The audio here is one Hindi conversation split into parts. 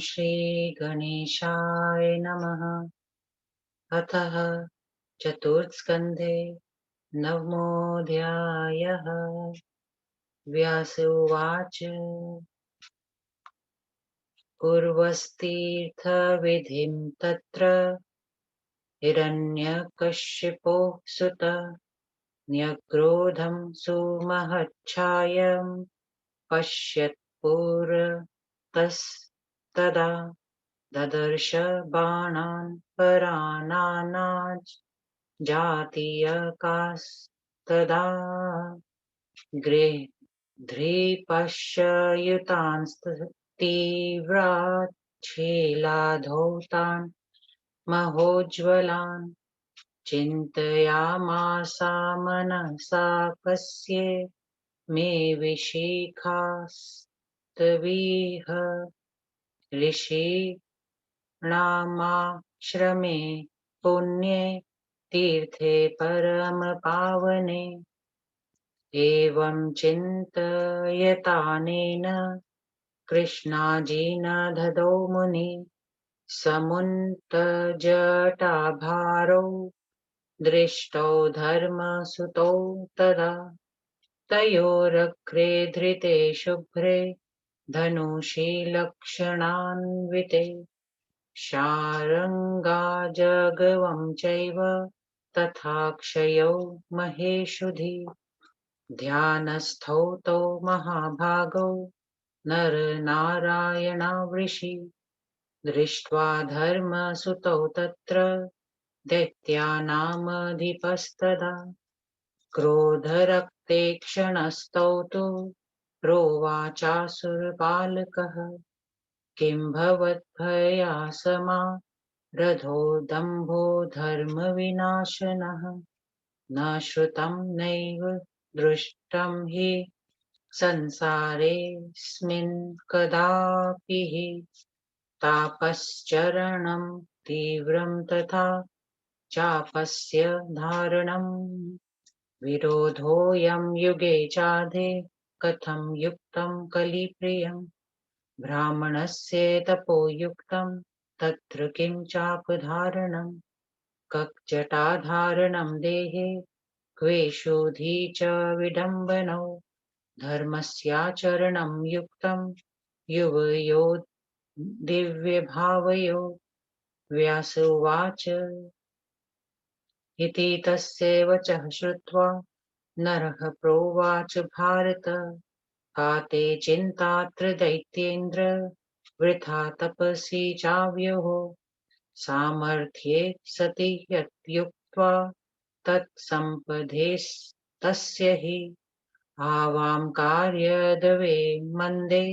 श्रीगणेशाय नमः। अतः चतुर्थस्कन्धे नवमोऽध्यायः। व्यास उवाच पूर्वस्तीर्थविधिं तत्र हिरण्यकश्यपो सुत न्यग्रोधं सुमहच्छायं पश्यत्पुरतस्तदा ददर्श बाणान् परानानाज जातीयकास्तदा गृध्रीपश्ययुतांस्तीव्राच्छीलाधौतान् महोज्ज्वलान् चिन्तयामासा मनसा कस्ये मे विशिखास्तविह ऋषीणामाश्रमे पुण्ये तीर्थे परमपावने एवं चिन्तयतानेन कृष्णाजिनदधौ मुनि समुन्तजटाभारौ दृष्टौ धर्मसुतौ तदा तयोरग्रे धृते शुभ्रे धनुषि लक्षणान्विते शार्ङ्गाजगवं चैव तथा क्षयौ महेशुधि ध्यानस्थौ तौ महाभागौ नरनारायणावृषि दृष्ट्वा धर्मसुतौ तत्र दैत्यानामधिपस्तदा क्रोधरक्ते क्षणस्तौ तु प्रोवाचासुरपालकः किं भवद्भयासमा रथो दम्भो धर्मविनाशनः न श्रुतं नैव दृष्टं हि संसारेऽस्मिन् कदापि हि तापश्चरणं तीव्रं तथा चापस्य धारणम् विरोधोऽयं युगे चाधे कथं युक्तं कलिप्रियं ब्राह्मणस्य तपोयुक्तं तत्र किं चापधारणं कक्जटाधारणं देहे क्वेशोधि च विडम्बनौ धर्मस्याचरणं युक्तं युवयो दिव्यभावयो व्यास उवाच इति तस्य वचः श्रुत्वा नरः प्रोवाच भारत का ते चिन्तात्र दैत्येन्द्र वृथा तपसि चाव्युः सामर्थ्ये सति यत्युक्त्वा तत्सम्पदेस्तस्य हि आवां कार्यदवे मन्दे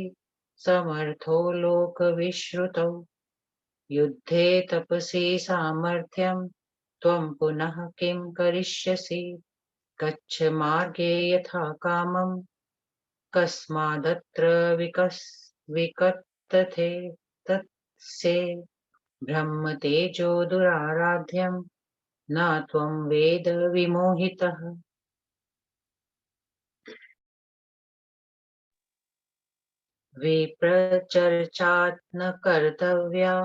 समर्थो लोकविश्रुतौ युद्धे तपसि सामर्थ्यं त्वं पुनः किं करिष्यसि गच्छ मार्गे यथा कामं कस्मादत्र विकत्तथे तत्से ब्रह्म तेजो दुराराध्यं न त्वं वेद विमोहितः विप्रचर्चात् न कर्तव्या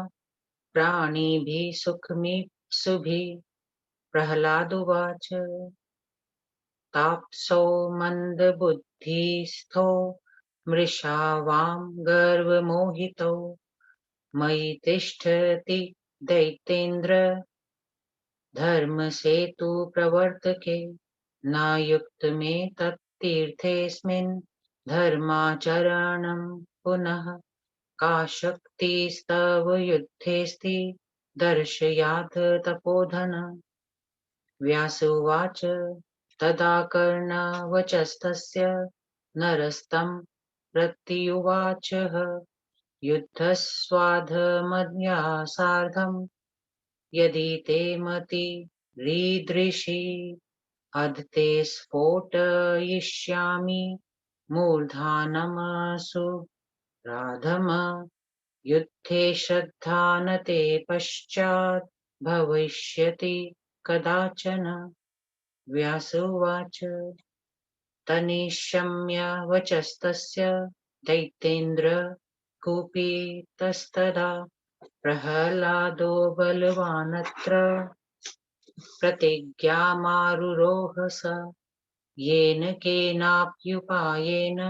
प्राणिभिः सुखमीप्सुभिः प्रह्लादुवाच ताप्सो मन्दबुद्धिस्थो मृषावां गर्वमोहितो मयि तिष्ठति दैतेन्द्र धर्मसेतु प्रवर्तके न युक्तमेतत्तीर्थेऽस्मिन् धर्माचरणं पुनः का शक्तिस्तव युद्धेऽस्ति दर्शयाथ तपोधन व्यास उवाच तदा कर्णवचस्तस्य नरस्तं प्रत्युवाचः युद्धस्वाधमन्या सार्धं यदि ते मतिरीदृशी अधते स्फोटयिष्यामि मूर्धानमसु राधम युद्धे श्रद्धा न ते पश्चात् भविष्यति कदाचन व्यास उवाच तनिशम्य वचस्तस्य दैत्येन्द्र कुपितस्तदा प्रह्लादो बलवानत्र प्रतिज्ञामारुरोह स येन केनाप्युपायेन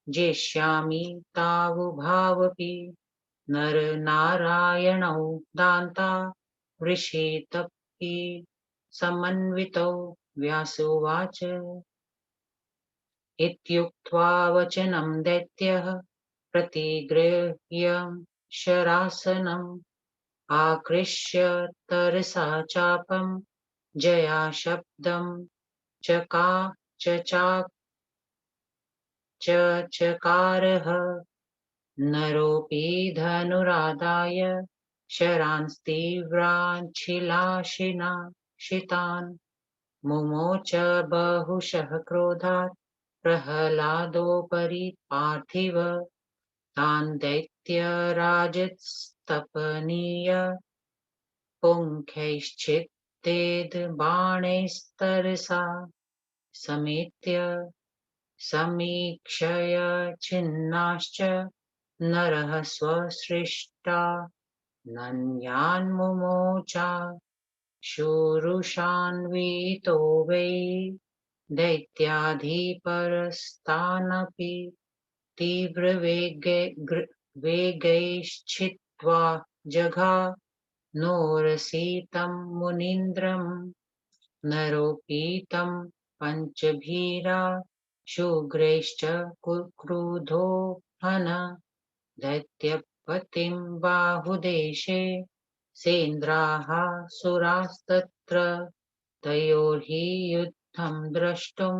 जेष्यामि तावुभावपि नरनारायणौ दान्ता वृषितपि समन्वितौ व्यासोवाच इत्युक्त्वा वचनं दैत्यः प्रतिगृह्य शरासनम् आकृष्य तरसा चापं जया शब्दं चकारः नरोऽपि धनुरादाय शरांस्तीव्राञ्छिलाशितान् मुमोच बहुशः क्रोधात् प्रह्लादोपरि पार्थिव तान् दैत्यराजस्तपनीय पुङ्खैश्चित्तेद् बाणैस्तरसा समेत्य समीक्षय छिन्नाश्च नरः स्वसृष्टा नन्यान्मुमोचा शूरुषान्वितो वै दैत्याधिपरस्तानपि वेगैश्छित्त्वा जघानोरसितं मुनीन्द्रम् नरोपीतं पञ्चभीरा शूग्रैश्च कुक्रुधो हन दैत्यपतिं बाहुदेशे सेन्द्राः सुरास्तत्र तयोर्हि युद्धं द्रष्टुं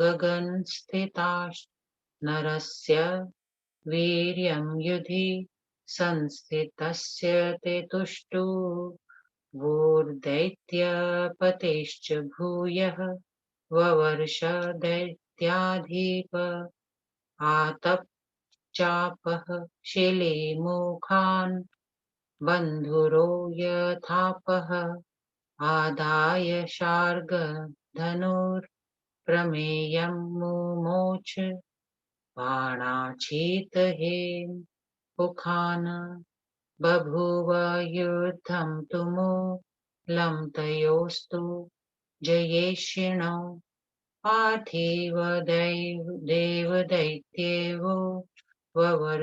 गगनस्थिताश्च नरस्य वीर्यं युधि संस्थितस्य ते तुष्टुवोर्दैत्यपतेश्च भूयः ववर्ष दैत्याधिप आतप्चापः शिलीमुखान् बन्धुरो यथापः आदाय शार्ङ्गधनुर्प्रमेयं मुमोच बाणाचीतहेम मुखान् बभूव युद्धं तुमुलं तयोस्तु जयेशिणौ पार्थिव देवदैत्येवो ववर्षुराकाशपथे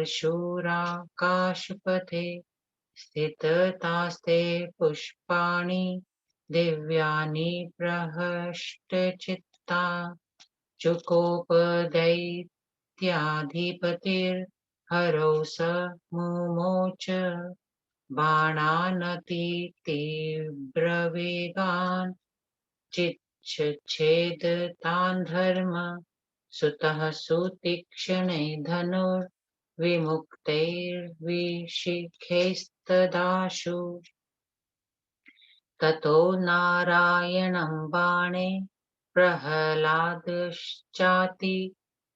स्थिततास्ते पुष्पाणि दिव्यानि प्रहष्टचित्ता चुकोपदैत्याधिपतिर्हरौ स मुमोच बाणानतितीव्रवेगान् चिच्छेद तान् धर्म सुतः सुतीक्ष्णे धनुर्विमुक्तैर्विशिखैस्तदाशु ततो नारायणं बाणे प्रह्लादश्चाति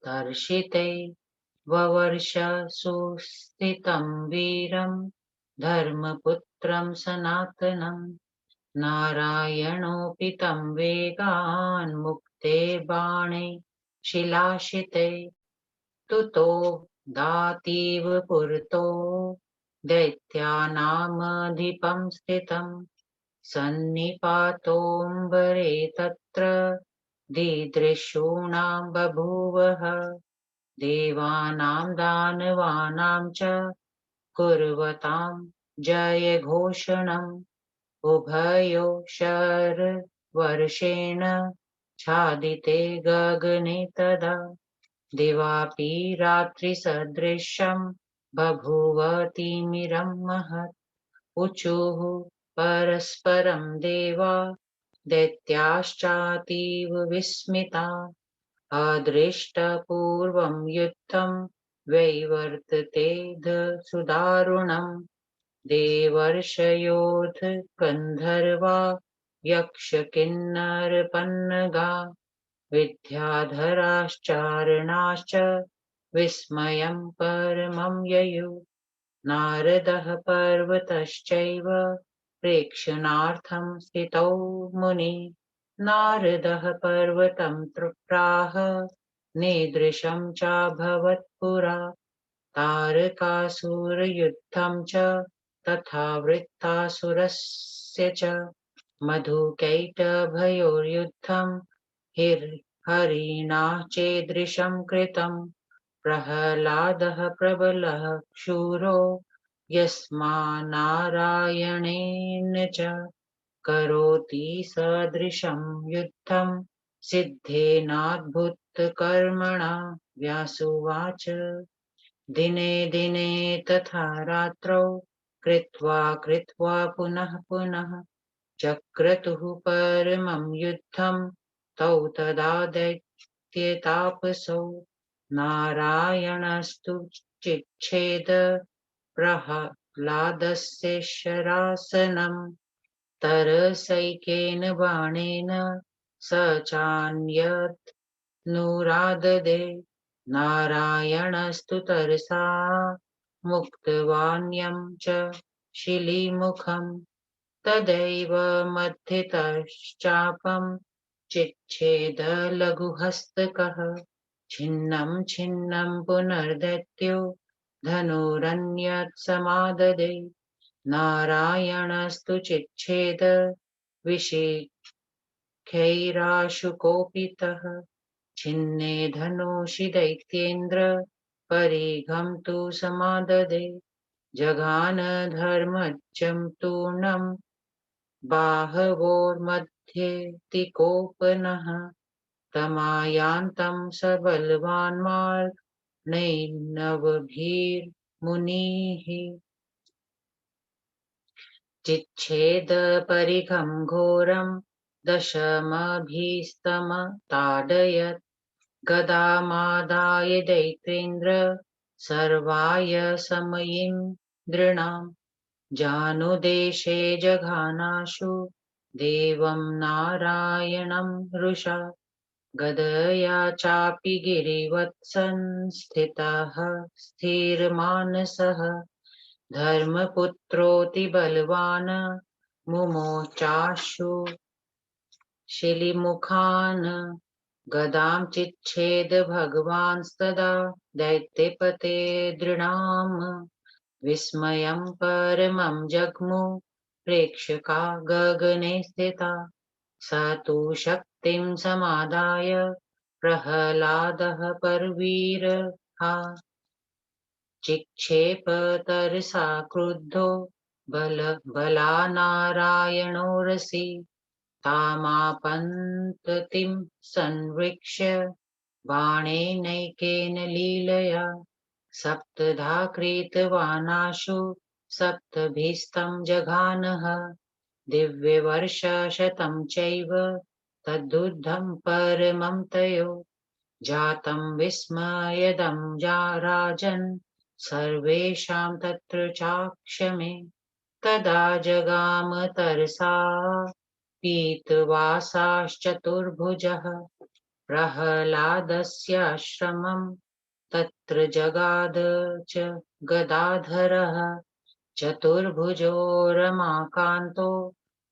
दर्शिते ववर्ष सुस्थितं वीरं धर्मपुत्रं सनातनं नारायणोऽपि तं वेगान् मुक्ते बाणे शिलाशिते तुतो दातीव पुरतो दैत्यानामधिपं स्थितं सन्निपातोऽम्बरे तत्र दिदृशूणां बभूवः देवानां दानवानां च कुर्वतां जयघोषणम् उभयो शरवर्षेण छादिते गगने तदा दिवापि रात्रिसदृशं बभूव तिमिरं महत् ऊचुः परस्परं देवा दैत्याश्चातीव विस्मिता अदृष्टपूर्वं युद्धं वैवर्तते सुदारुणम् देवर्षयोऽथ गन्धर्वा यक्ष किन्नरपन्नगा विद्याधराश्चारणाश्च विस्मयं परमं ययुः नारदः पर्वतश्चैव प्रेक्षणार्थं स्थितौ मुनि नारदः पर्वतं प्राह नीदृशं चाभवत् पुरा तारकासुरयुद्धं च तथा वृत्तासुरस्य च मधुकैटभयोर्युद्धं हरिणा चेदृशं कृतं प्रह्लादः प्रबलः शूरो यस्मान्नारायणेन च करोति सदृशं युद्धं सिद्धेनाद्भुतकर्मणा व्यासुवाच दिने दिने तथा रात्रौ कृत्वा कृत्वा पुनः पुनः चक्रतुः परमं युद्धं तौ तदा दैत्यतापसौ नारायणस्तु चिच्छेद प्रह्लादस्य शरासनम् तरसैकेन बाणेन स चान्यत् नुराददे नारायणस्तु तरसा मुक्तवान्यं च शिलीमुखम् तदैव मथितश्चापं चिच्छेदलघुहस्तकः छिन्नं छिन्नं पुनर्दैत्यो धनुरन्यत्समाददे नारायणस्तु चिच्छेद विशिखैराशुकोपितः छिन्ने धनुषि दैत्येन्द्र परिघं तु समाददे जघान धर्मज्यं तूर्णं बाहवोर्मध्ये तिकोपनः तमायान्तं सबलवान् मार्गणैर्नवभिर्मुनिः चिच्छेदपरिघं घोरं दशमभिस्तमताडयत् गदामादाय दैत्येन्द्र सर्वाय समयीन्द्रिणां जानुदेशे जघानाशु देवं नारायणं रुषा गदया चापि गिरिवत्संस्थितः स्थिरमानसः धर्मपुत्रोऽतिबलवान् मुमोचाशु शिलिमुखान् गदां चिच्छेद भगवांस्तदा दैत्यपते दृढाम् विस्मयं परमं जग्मु प्रेक्षका गगने स्थिता स तु शक्तिं समादाय प्रह्लादः परवीरः चिक्षेप तरसा क्रुद्धो बलानारायणोरसि तामापन्ततिं संवीक्ष्य बाणेनैकेन लीलया सप्तधा कृतवानाशु सप्तभिस्तं जघानः दिव्यवर्षशतं चैव तदुद्धं परमं तयो जातं विस्मयदं राजन् सर्वेषां तत्र चाक्षमे तदा जगाम तरसा पीतवासाश्चतुर्भुजः प्रह्लादस्याश्रमं तत्र जगाद च गदाधरः चतुर्भुजो रमाकान्तो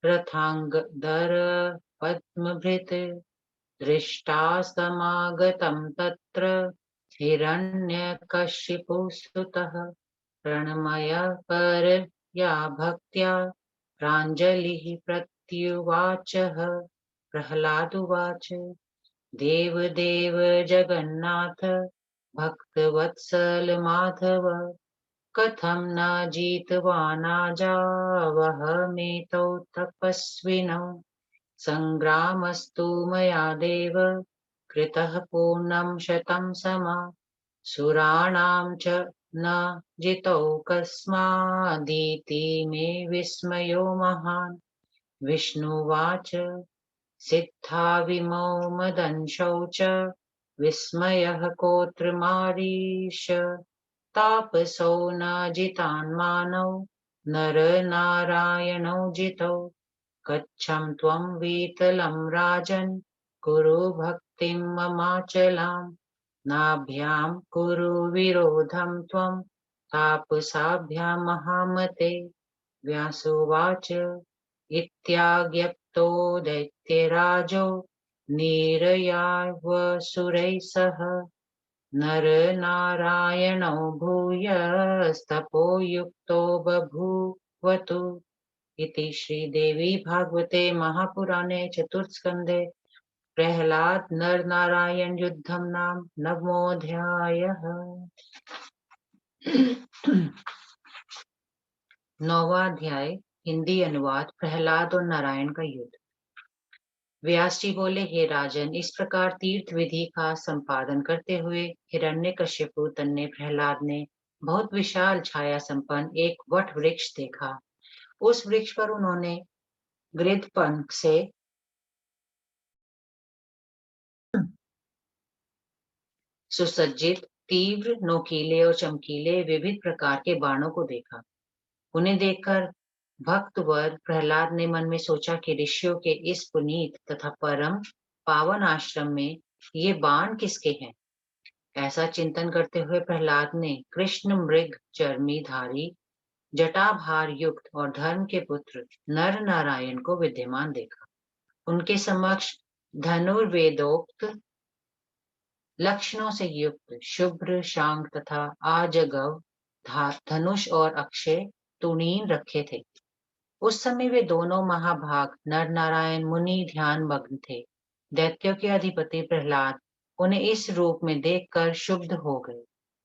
रथाङ्गदर पद्मभृत् दृष्टा समागतं तत्र हिरण्यकशिपुसुतः प्रणमय परया भक्त्या प्राञ्जलिः प्रत्युवाचः प्रह्लादुवाच देवदेव जगन्नाथ भक्तवत्सल माधव कथं न जितवानाजावहमेतौ तपस्विनौ सङ्ग्रामस्तु मया देव कृतः पूर्णं शतं समा सुराणां च न जितौ कस्मादिति मे विस्मयो महान् विष्णुवाच सिद्धाविमौ मदंशौ च विस्मयः कोऽत्र मारीश तापसौ न जितान्मानौ नरनारायणौ जितौ गच्छं त्वं वीतलं राजन् कुरु भक्तिं ममाचलाम् नाभ्यां कुरु विरोधं त्वं तापसाभ्यां महामते व्यासुवाच इत्याज्ञप्तो दैत्यराजो नीरयावसुरैः सह नर नारायणो भूयस्तपो युक्तो बभूवतु। इति श्रीदेवी भागवते महापुराणे चतुर्थस्कन्धे प्रहलाद नर नारायण युद्धम नाम नवमोऽध्यायः। नौवां अध्याय हिंदी अनुवाद प्रहलाद और नारायण का युद्ध। व्यास जी बोले, हे राजन, इस प्रकार तीर्थ विधि का संपादन करते हुए हिरण्यकश्यपु तन्ने प्रहलाद ने बहुत विशाल छाया संपन्न एक वट वृक्ष देखा। उस वृक्ष पर उन्होंने गृध्रपंख से सुसज्जित तीव्र, नोकीले और चमकीले विविध प्रकार के बाणों को देखा। उन्हें देखकर भक्तवर प्रहलाद ने मन में सोचा कि ऋषियों के इस पुनीत तथा परम पावन आश्रम में ये बाण किसके हैं। ऐसा चिंतन करते हुए प्रहलाद ने कृष्ण मृग चर्मी धारी जटाभार युक्त और धर्म के पुत्र नर नारायण को विद्यमान देखा। उनके समक्ष धनुर्वेदोक्त लक्षणों से युक्त शुभ्र, शांग तथा आजगव धनुष और अक्षय तुणीन रखे थे। उस समय वे दोनों महाभाग नर नारायण मुनि ध्यान मग्न थे। दैत्यों के अधिपति प्रहलाद उन्हें इस रूप में देखकर क्षुब्ध हो गए।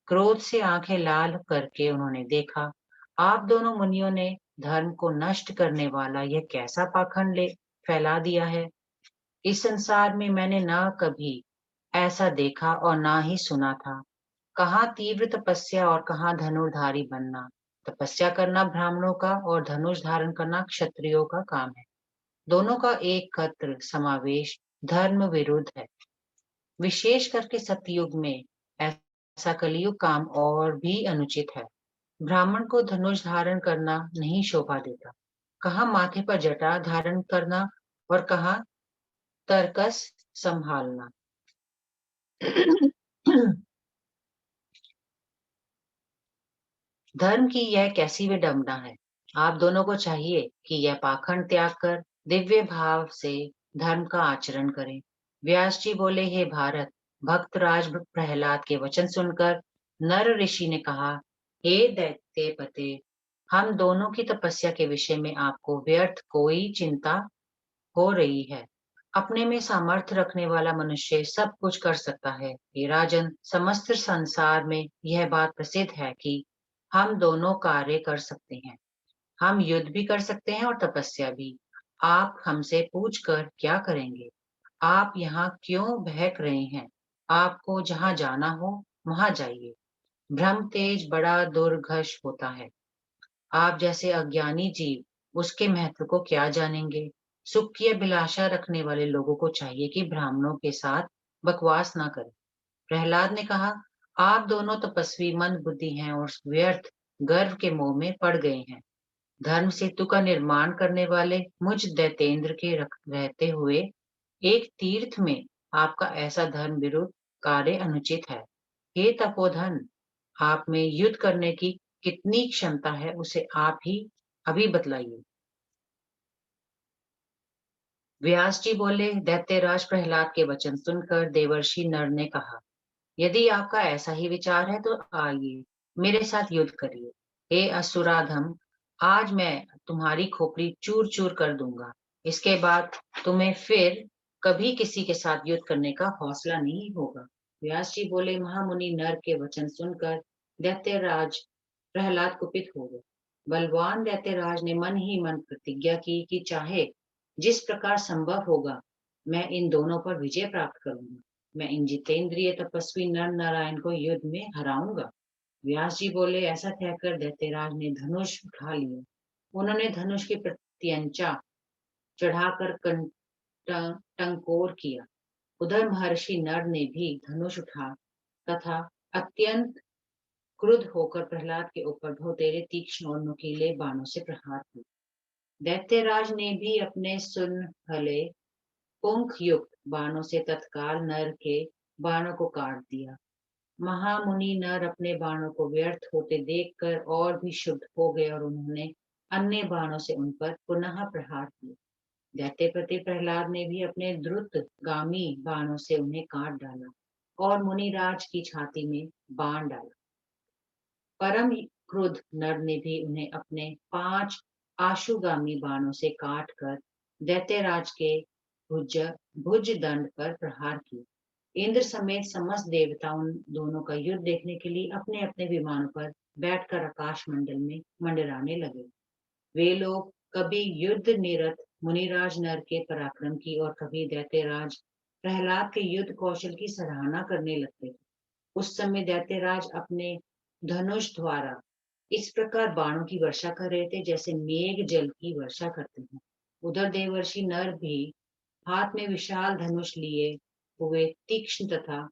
क्रोध से आंखें लाल करके उन्होंने देखा, आप दोनों मुनियों ने धर्म को नष्ट करने वाला यह कैसा पाखंड फैला दिया है। इस संसार में मैंने न कभी ऐसा देखा और ना ही सुना था। कहाँ तीव्र तपस्या और कहाँ धनुर्धारी बनना। तपस्या करना ब्राह्मणों का और धनुष धारण करना क्षत्रियों का काम है। दोनों का एकत्र समावेश धर्म विरुद्ध है। विशेष करके सतयुग में ऐसा कलियुग काम और भी अनुचित है। ब्राह्मण को धनुष धारण करना नहीं शोभा देता। कहाँ माथे पर जटा धारण करना और कहाँ तरकस संभालना। धर्म की यह कैसी विडंबना है। आप दोनों को चाहिए कि यह पाखंड त्याग कर दिव्य भाव से धर्म का आचरण करें। व्यास जी बोले, हे भारत, भक्तराज प्रहलाद के वचन सुनकर नर ऋषि ने कहा, हे दैत्यपते, हम दोनों की तपस्या के विषय में आपको व्यर्थ कोई चिंता हो रही है। अपने में सामर्थ्य रखने वाला मनुष्य सब कुछ कर सकता है। हे राजन, समस्त संसार में यह बात प्रसिद्ध है कि हम दोनों कार्य कर सकते हैं। हम युद्ध भी कर सकते हैं और तपस्या भी। आप हमसे पूछकर क्या करेंगे। आप यहाँ क्यों बहक रहे हैं। आपको जहाँ जाना हो वहां जाइए। भ्रम तेज बड़ा दुर्घर्ष होता है। आप जैसे अज्ञानी जीव उसके महत्व को क्या जानेंगे। सुख की अभिलाषा रखने वाले लोगों को चाहिए कि ब्राह्मणों के साथ बकवास ना करें। प्रहलाद ने कहा, आप दोनों तपस्वी मंद बुद्धि हैं और व्यर्थ गर्व के मोह में पड़ गए हैं। धर्म सेतु का निर्माण करने वाले मुझ दैतेंद्र के रहते हुए एक तीर्थ में आपका ऐसा धर्म विरुद्ध कार्य अनुचित है। हे तपोधन, आप में युद्ध करने की कितनी क्षमता है उसे आप ही अभी बतलाइए। व्यास जी बोले, दैत्यराज प्रहलाद के वचन सुनकर देवर्षि नर ने कहा, यदि आपका ऐसा ही विचार है तो आइए मेरे साथ युद्ध करिए। हे असुराधम, आज मैं तुम्हारी खोपड़ी चूर चूर कर दूंगा। इसके बाद तुम्हें फिर कभी किसी के साथ युद्ध करने का हौसला नहीं होगा। व्यास जी बोले, महामुनि नर के वचन सुनकर दैत्यराज प्रहलाद कुपित हो गए। बलवान दैत्यराज ने मन ही मन प्रतिज्ञा की कि चाहे जिस प्रकार संभव होगा मैं इन दोनों पर विजय प्राप्त करूंगा। मैं इन जितेंद्रिय तपस्वी नर नारायण को युद्ध में हराऊंगा। व्यास जी बोले, ऐसा कहकर दैत्यराज ने धनुष उठा लिया। उन्होंने धनुष की प्रत्यंचा चढ़ाकर टंकोर किया। उधर महर्षि नर ने भी धनुष उठा तथा अत्यंत क्रुद्ध होकर प्रहलाद के ऊपर बहुतेरे तीक्ष्ण और नुकीले बाणों से प्रहार किया। दैत्यराज ने भी अपने सुनहले पुंख युक्त बाणों से तत्काल नर के बाणों को काट दिया। महामुनि नर अपने बाणों को व्यर्थ होते देखकर और भी क्षुब्ध हो गए और उन्होंने अन्य बाणों से उन पर पुनः प्रहार किया। दैत्यपति प्रहलाद ने भी अपने द्रुतगामी बाणों से उन्हें काट डाला और मुनिराज की छाती में बाण डाला। परम क्रुद्ध नर ने भी उन्हें अपने 5 आशुगामी बाणों से काट कर दैत्यराज के भुज भुज दंड पर प्रहार किया। इंद्र समेत समस्त देवता उन दोनों का युद्ध देखने के लिए अपने अपने विमानों पर बैठकर आकाश मंडल में मंडराने लगे। वे लोग कभी युद्ध निरत मुनिराज नर के पराक्रम की और कभी दैत्यराज प्रहलाद के युद्ध कौशल की सराहना करने लगते थे। उस समय दैत्यराज अपने धनुष द्वारा इस प्रकार बाणों की वर्षा कर रहे थे जैसे मेघ जल की वर्षा करते हैं। उधर देवर्षि नर भी हाथ में विशाल धनुष लिए हुए तीक्ष्ण तथा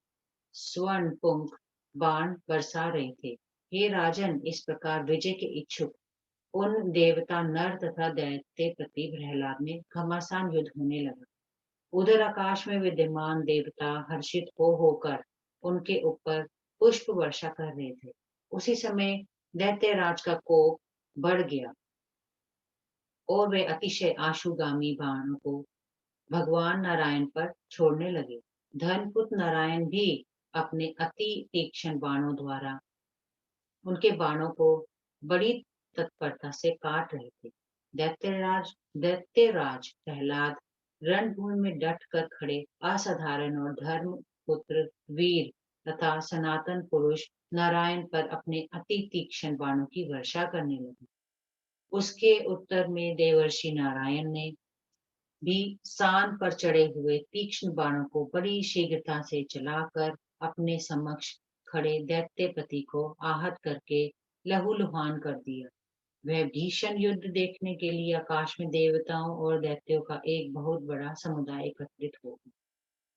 स्वर्ण पुंख बाण बरसा रहे थे। हे राजन, इस प्रकार विजय के इच्छुक उन देवता नर तथा दैत्य प्रति प्रहलाद में घमासान युद्ध होने लगा। उधर आकाश में विद्यमान देवता हर्षित हो होकर उनके ऊपर पुष्प वर्षा कर रहे थे। उसी समय दैत्यराज का कोप बढ़ गया और वे अतिशय आशुगामी बाणों को भगवान नारायण पर छोड़ने लगे। धनपुत्र नारायण भी अपने अति तीक्ष्ण बाणों द्वारा उनके बाणों को बड़ी तत्परता से काट रहे थे। दैत्यराज प्रहलाद रणभूमि में डट कर खड़े असाधारण और धर्म पुत्र वीर तथा सनातन पुरुष नारायण पर अपने अति तीक्ष्ण बाणों की वर्षा करने लगे। उसके उत्तर में देवर्षि नारायण ने भी सान पर चढ़े हुए तीक्ष्ण बाणों को बड़ी शीघ्रता से चलाकर अपने समक्ष खड़े दैत्यपति को आहत करके लहूलुहान कर दिया। वह भीषण युद्ध देखने के लिए आकाश में देवताओं और दैत्यों का एक बहुत बड़ा समुदाय एकत्रित हो गया।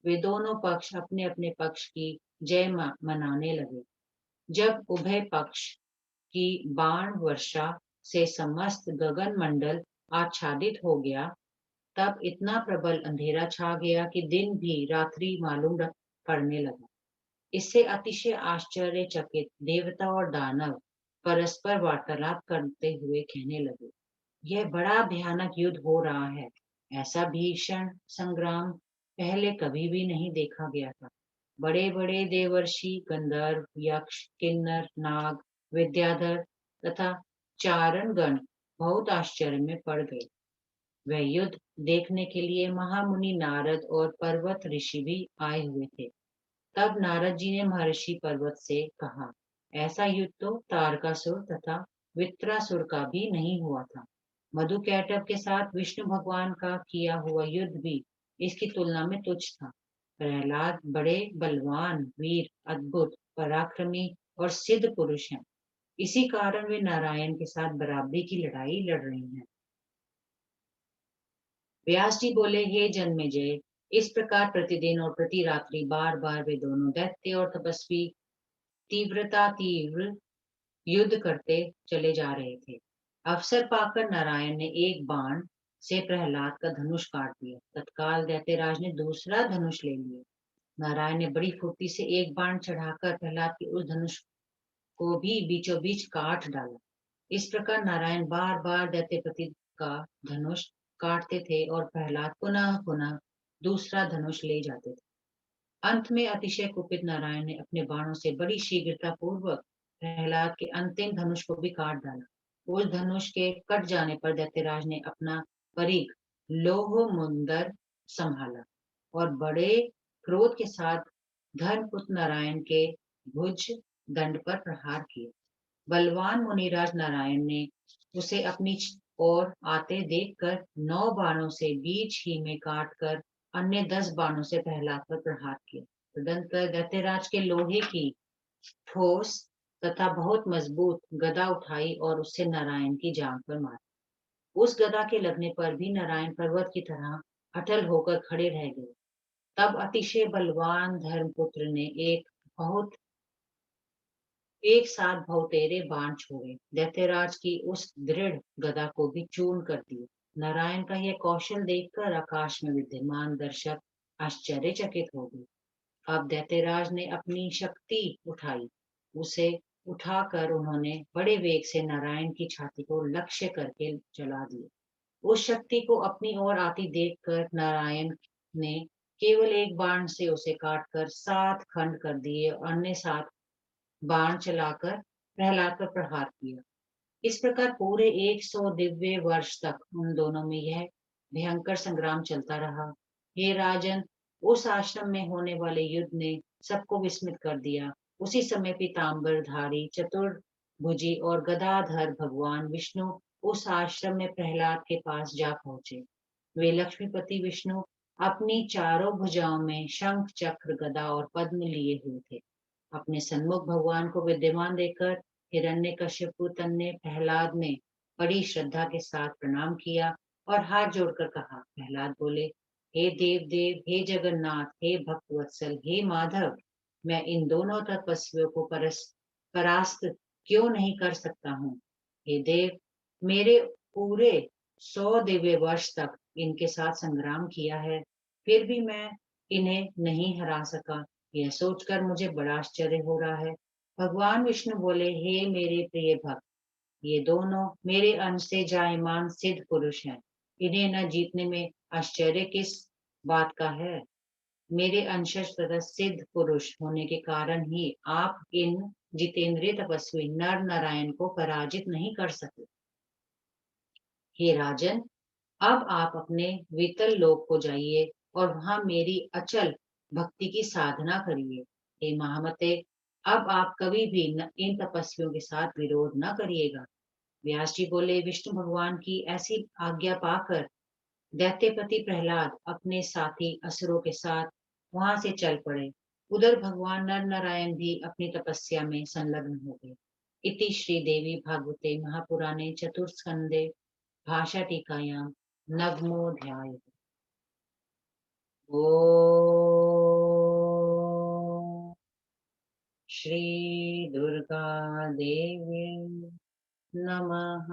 वे दोनों पक्ष अपने अपने पक्ष की जय मनाने लगे। जब उभय पक्ष की बाण वर्षा से समस्त गगन मंडल आच्छादित हो गया, तब इतना प्रबल अंधेरा छा गया कि दिन भी रात्रि मालूम पड़ने लगा। इससे अतिशय आश्चर्यचकित देवता और दानव परस्पर वार्तालाप करते हुए कहने लगे, यह बड़ा भयानक युद्ध हो रहा है। ऐसा भीषण संग्राम पहले कभी भी नहीं देखा गया था। बड़े बड़े देवर्षि, गंधर्व, यक्ष, किन्नर, नाग, विद्याधर तथा चारण गण बहुत आश्चर्य में पड़ गए। वह युद्ध देखने के लिए महामुनि नारद और पर्वत ऋषि भी आए हुए थे। तब नारद जी ने महर्षि पर्वत से कहा, ऐसा युद्ध तो तारकासुर तथा वित्रासुर का भी नहीं हुआ था। मधुकैटभ के साथ विष्णु भगवान का किया हुआ युद्ध भी इसकी तुलना में तुच्छ था। प्रहलाद बड़े बलवान, वीर, अद्भुत, पराक्रमी और सिद्ध पुरुष हैं। इसी कारण वे नारायण के साथ बराबरी की लड़ाई लड़ रहे हैं। व्यास जी बोले, हे जन्मेजय, इस प्रकार प्रतिदिन और प्रति रात्रि बार बार वे दोनों दैत्य और तपस्वी तीव्र युद्ध करते चले जा रहे थे। अवसर पाकर नारायण ने एक बाण से प्रहलाद का धनुष काट दिया। तत्काल दैत्यराज ने दूसरा धनुष ले लिया। नारायण ने बड़ी फुर्ती से एक बाण चढ़ाकर प्रहलाद के उस धनुष को भी बीचों बीच काट डाला। इस प्रकार नारायण बार बार दैत्यपति का धनुष काटते थे और प्रहलाद पुनः पुनः दूसरा धनुष ले जाते थे। अंत में अतिशय कुपित नारायण ने अपने बाणों से बड़ी शीघ्रता पूर्वक प्रहलाद के अंतिम धनुष को भी काट डाला। उस धनुष के कट जाने पर दैत्यराज ने अपना परिघ लोह मुंदर संभाला और बड़े क्रोध के साथ धर्मपुत्र नारायण के भुज दंड पर प्रहार किया। बलवान मुनिराज नारायण ने उसे अपनी ओर आते देखकर 9 बाणों से बीच ही में काट कर अन्य 10 बाणों से प्रहलाद पर प्रहार किया। तदंतर दैत्यराज के लोहे की ठोस तथा बहुत मजबूत गदा उठाई और उससे नारायण की जांघ पर मारी। उस गदा के लगने पर भी नारायण पर्वत की तरह अटल होकर खड़े रह गए। तब अतिशय बलवान धर्मपुत्र ने एक साथ बहुतेरे बाण छोड़े, दैत्यराज की उस दृढ़ गदा को भी चूर्ण कर दिया। नारायण का यह कौशल देखकर आकाश में विद्यमान दर्शक आश्चर्यचकित हो गए। अब दैत्यराज ने अपनी शक्ति उठाई, उसे उठाकर उन्होंने बड़े वेग से नारायण की छाती को लक्ष्य करके चला दिया। उस शक्ति को अपनी ओर आती देखकर नारायण ने केवल एक बाण से उसे काटकर 7 खंड कर दिए और अन्य 7 बाण चलाकर प्रहलाद पर प्रहार किया। इस प्रकार पूरे 100 दिव्य वर्ष तक उन दोनों में यह भयंकर संग्राम चलता रहा। हे राजन, उस आश्रम में होने वाले युद्ध ने सबको विस्मित कर दिया। उसी समय पीताम्बरधारी चतुर्भुजी और गदाधर भगवान विष्णु उस आश्रम में प्रहलाद के पास जा पहुंचे। वे लक्ष्मीपति विष्णु अपनी चारों भुजाओं में शंख, चक्र, गदा और पद्म लिए हुए थे। अपने सन्मुख भगवान को विद्यमान देखकर हिरण्यकशिपु तन्ने प्रहलाद ने बड़ी श्रद्धा के साथ प्रणाम किया और हाथ जोड़कर कहा। प्रहलाद बोले, हे देव देव, हे जगन्नाथ, हे भक्तवत्सल, हे माधव, मैं इन दोनों तपस्वियों को परास्त क्यों नहीं कर सकता हूँ। हे देव, मेरे पूरे 100 दिव्य वर्ष तक इनके साथ संग्राम किया है, फिर भी मैं इन्हें नहीं हरा सका। यह सोचकर मुझे बड़ा आश्चर्य हो रहा है। भगवान विष्णु बोले, हे मेरे प्रिय भक्त, ये दोनों मेरे अंश से जायमान सिद्ध पुरुष हैं। इन्हें न जीतने में आश्चर्य किस बात का है। मेरे अंशज तथा सिद्ध पुरुष होने के कारण ही आप इन जितेंद्रिय तपस्वी नर नारायण को पराजित नहीं कर सके। हे राजन, अब आप अपने वितल लोक को जाइए और वहां मेरी अचल भक्ति की साधना करिए। हे महामते, अब आप कभी भी इन तपस्वियों के साथ विरोध न करिएगा। व्यास जी बोले, विष्णु भगवान की ऐसी आज्ञा पाकर दैत्यपति प्रहलाद अपने साथी असुरों के साथ वहां से चल पड़े। उधर भगवान नर नारायण भी अपनी तपस्या में संलग्न हो गए। इति श्री देवी भागवते महापुराणे चतुर्स्कंदे भाषा टीकायां नवमोऽध्यायः। ॐ श्री दुर्गा देवी नमः।